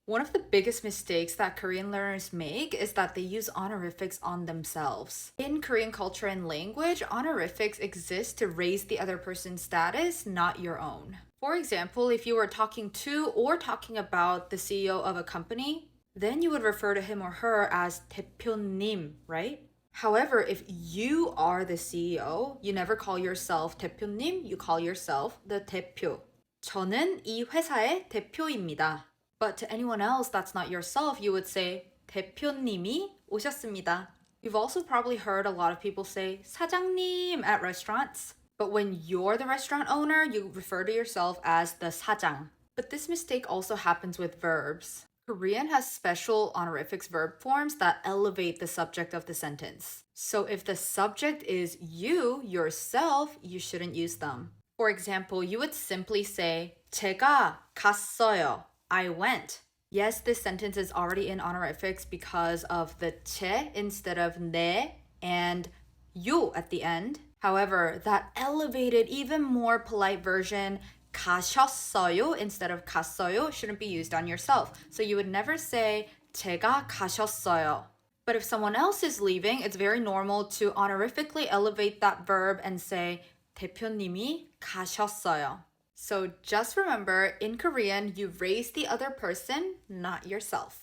One of the biggest mistakes that Korean learners make is that they use honorifics on themselves. In Korean culture and language, honorifics exist to raise the other person's status, not your own. For example, if you were talking to or talking about the CEO of a company, then you would refer to him or her as 대표님, right? However, if you are the CEO, you never call yourself 대표님, you call yourself the 대표. 저는 이 회사의 대표입니다. But to anyone else that's not yourself, you would say 대표님이 오셨습니다. You've also probably heard a lot of people say 사장님 at restaurants. But when you're the restaurant owner, you refer to yourself as the 사장. But this mistake also happens with verbs. Korean has special honorifics verb forms that elevate the subject of the sentence. So if the subject is you, yourself, you shouldn't use them. For example, you would simply say 제가 갔어요. I went. Yes, this sentence is already in honorifics because of the 제 instead of 내 and 요 at the end. However, that elevated, even more polite version, 가셨어요 instead of 갔어요 shouldn't be used on yourself. So you would never say 제가 가셨어요. But if someone else is leaving, it's very normal to honorifically elevate that verb and say 대표님이 가셨어요. So just remember, in Korean, you raise the other person, not yourself.